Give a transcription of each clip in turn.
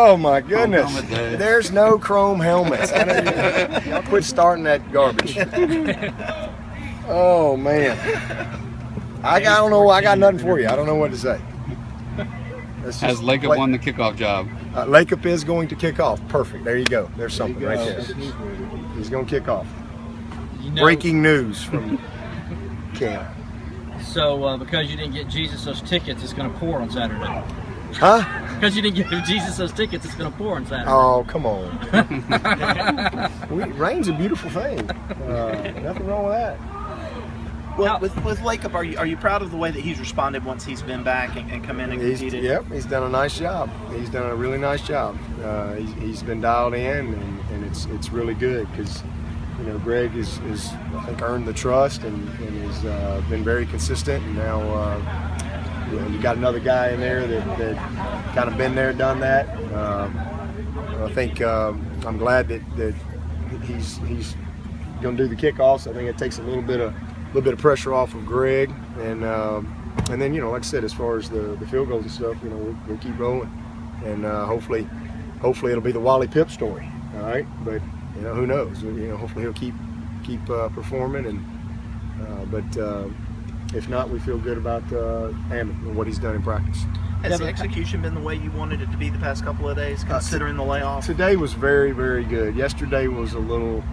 Oh my goodness! Chrome helmet day. There's no chrome helmets. Y'all quit starting that garbage. Oh man! I don't know. I got nothing for you. I don't know what to say. Has Lacob won the kickoff job? Lacob is going to kick off. Perfect. There you go. There's something right there. He's going to kick off. Breaking news from Cam. So because you didn't get Jesus those tickets, it's going to pour on Saturday. Huh? Because you didn't give Jesus those tickets, it's going to pour on Saturday. Oh, come on. Rain's a beautiful thing. Nothing wrong with that. Well, with Lacob, are you proud of the way that he's responded once he's been back and come in and competed? Yep, he's done a nice job. He's done a really nice job. He's been dialed in, and it's really good because Greg is I think earned the trust and has been very consistent. And now you got another guy in there that kind of been there, done that. I think I'm glad that he's going to do the kickoffs. I think it takes a little bit of pressure off of Greg, and then like I said, as far as the field goals and stuff, we'll keep rolling, and hopefully it'll be the Wally Pipp story. All right, but who knows? Hopefully he'll keep performing, and but if not, we feel good about Hammond and what he's done in practice. Has the execution been the way you wanted it to be the past couple of days, considering the layoff? Today was very, very good. Yesterday was a little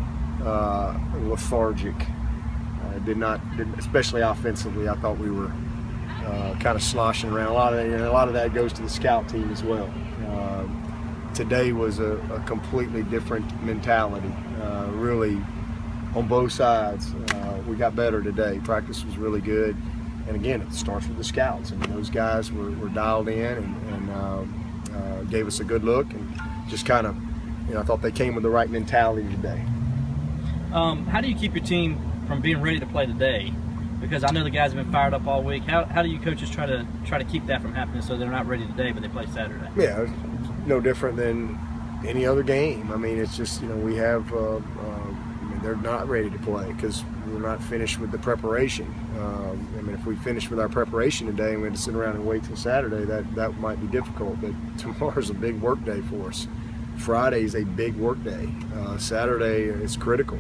lethargic. Especially offensively. I thought we were kind of sloshing around. A lot of that goes to the scout team as well. Today was a completely different mentality. Really, on both sides, we got better today. Practice was really good, and again, it starts with the scouts. I mean, those guys were dialed in and gave us a good look, and just kind of, I thought they came with the right mentality today. How do you keep your team from being ready to play today? Because I know the guys have been fired up all week. How do you coaches try to keep that from happening so they're not ready today but they play Saturday? Yeah, it's no different than any other game. I mean, it's just we have they're not ready to play because we're not finished with the preparation. I mean, if we finish with our preparation today and we had to sit around and wait till Saturday, that might be difficult. But tomorrow's a big work day for us. Friday is a big work day. Saturday is critical.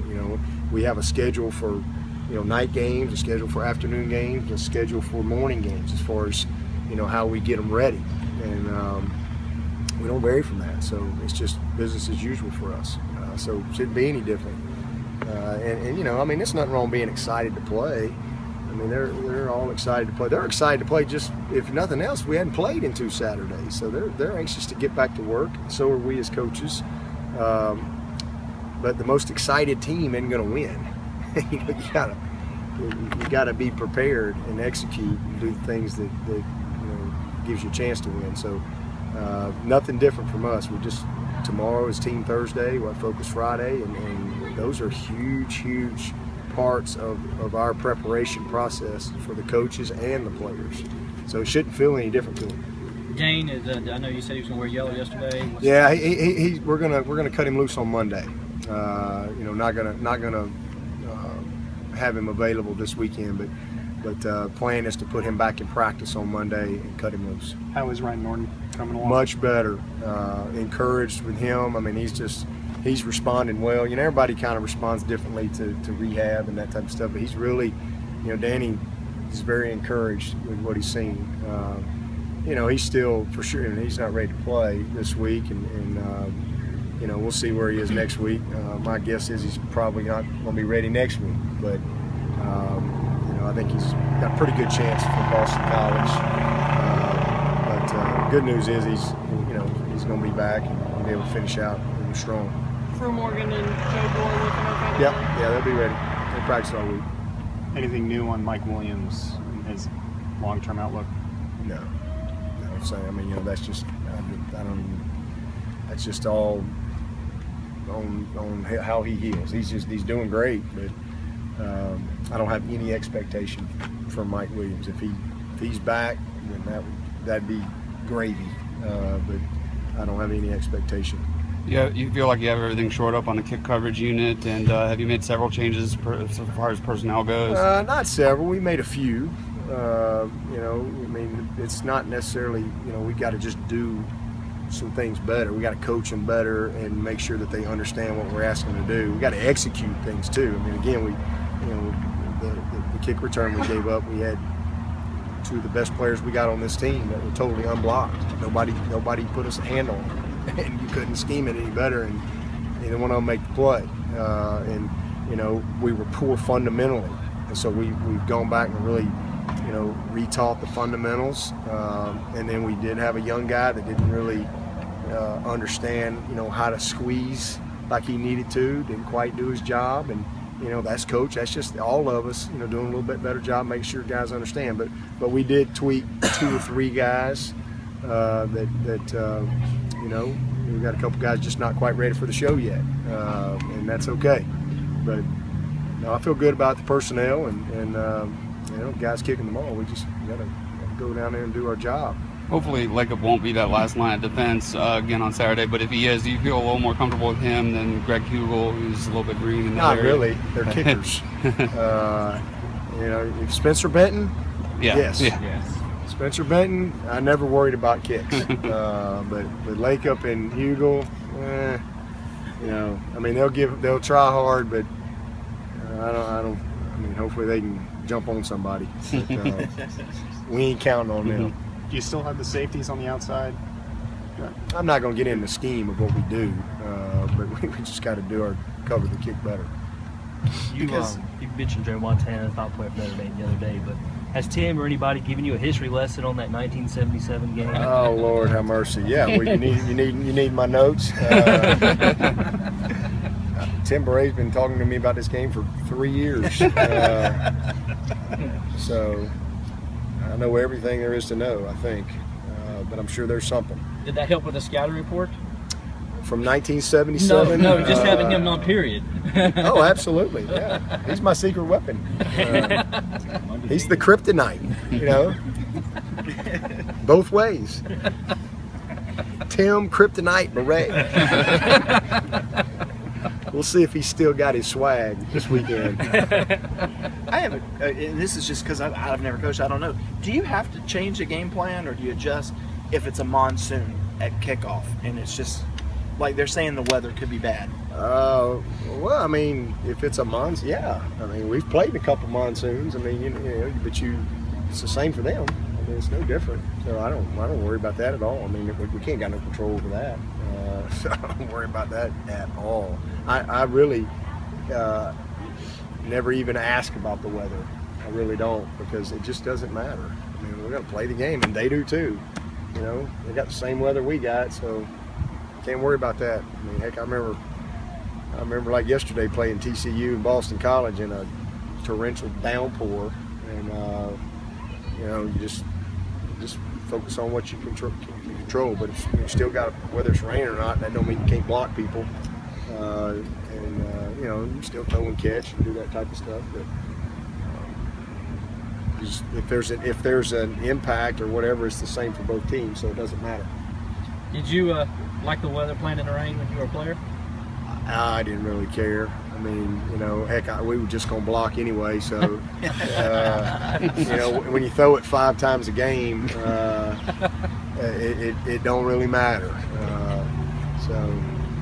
We have a schedule for night games, a schedule for afternoon games, a schedule for morning games as far as how we get them ready, and we don't vary from that. So it's just business as usual for us. So it shouldn't be any different. And I mean, there's nothing wrong being excited to play. I mean, they're all excited to play. They're excited to play. Just if nothing else, we hadn't played in 2 Saturdays, so they're anxious to get back to work. So are we as coaches. But the most excited team isn't going to win. You gotta be prepared and execute and do the things that gives you a chance to win. So nothing different from us. Tomorrow is Team Thursday. We'll have Focus Friday, and those are huge parts of our preparation process for the coaches and the players. So it shouldn't feel any different to them. Dane, I know you said he was going to wear yellow yesterday. Yeah, we're gonna cut him loose on Monday. Not gonna have him available this weekend, but plan is to put him back in practice on Monday and cut him loose. How is Ryan Norton coming along? Much better. Encouraged with him. I mean, he's responding well. Everybody kind of responds differently to rehab and that type of stuff, but he's really, Danny is very encouraged with what he's seen. He's still, for sure, and he's not ready to play this week, and we'll see where he is next week. My guess is he's probably not going to be ready next week, but I think he's got a pretty good chance for Boston College. But good news is he's going to be back and be able to finish out really strong. For Morgan and Joe Gore looking okay? Yeah, they'll be ready. They practice all week. Anything new on Mike Williams and his long-term outlook? No. So I mean, that's just that's just all on how he heals. He's doing great, but I don't have any expectation from Mike Williams. If he's back, then that'd be gravy. But I don't have any expectation. Yeah, you feel like you have everything shored up on the kick coverage unit, and have you made several changes so far as personnel goes? Not several. We made a few. I mean, it's not necessarily, we got to just do some things better. We got to coach them better and make sure that they understand what we're asking them to do. We got to execute things too. I mean, again, the kick return we gave up, we had two of the best players we got on this team that were totally unblocked. Nobody put us a hand on them, and you couldn't scheme it any better, and neither one of them make the play. And we were poor fundamentally, and so we've gone back and really retaught the fundamentals. And then we did have a young guy that didn't really understand how to squeeze like he needed to, didn't quite do his job, and that's coach. That's just all of us, doing a little bit better job, making sure guys understand. But we did tweak 2 or 3 guys that we got a couple guys just not quite ready for the show yet, and that's okay. But I feel good about the personnel and guys kicking the ball. We just gotta go down there and do our job. Hopefully, Lacob won't be that last line of defense again on Saturday. But if he is, do you feel a little more comfortable with him than Greg Hugel, who's a little bit green in that Not area? really. They're kickers. If Spencer Benton, Yeah. yes. Yeah. Yes. Spencer Benton, I never worried about kicks. But Lacob and Hugel, they'll try hard, but hopefully they can jump on somebody. But, we ain't counting on them. Do you still have the safeties on the outside? I'm not going to get into the scheme of what we do, but we just got to cover the kick better. You mentioned Joe Montana, top player for Notre Dame the other day, but has Tim or anybody given you a history lesson on that 1977 game? Oh Lord, have mercy! Yeah, well, you need my notes. Tim Baray's been talking to me about this game for 3 years, so I know everything there is to know. I think, but I'm sure there's something. Did that help with the scouting report? From 1977? No, just having him on period. Oh, absolutely. Yeah, he's my secret weapon. He's the kryptonite. Both ways. Tim Kryptonite Baray. We'll see if he's still got his swag this weekend. I have, and this is just because I've never coached. I don't know. Do you have to change the game plan, or do you adjust if it's a monsoon at kickoff and it's just like they're saying the weather could be bad? Well, if it's a monsoon, yeah. We've played a couple monsoons. But it's the same for them. It's no different. So I don't worry about that at all. We can't got no control over that. So I don't worry about that at all. I really never even ask about the weather. I really don't, because it just doesn't matter. We're going to play the game, and they do too. They got the same weather we got, so can't worry about that. Heck, I remember like yesterday playing TCU and Boston College in a torrential downpour, and you just focus on what you control. But you still got, whether it's rain or not, that don't mean you can't block people. You still throw and catch and do that type of stuff. But if there's an impact or whatever, it's the same for both teams, so it doesn't matter. Did you like the weather playing in the rain when you were a player? I didn't really care. Heck, we were just going to block anyway. So, when you throw it 5 times a game, it don't really matter. So.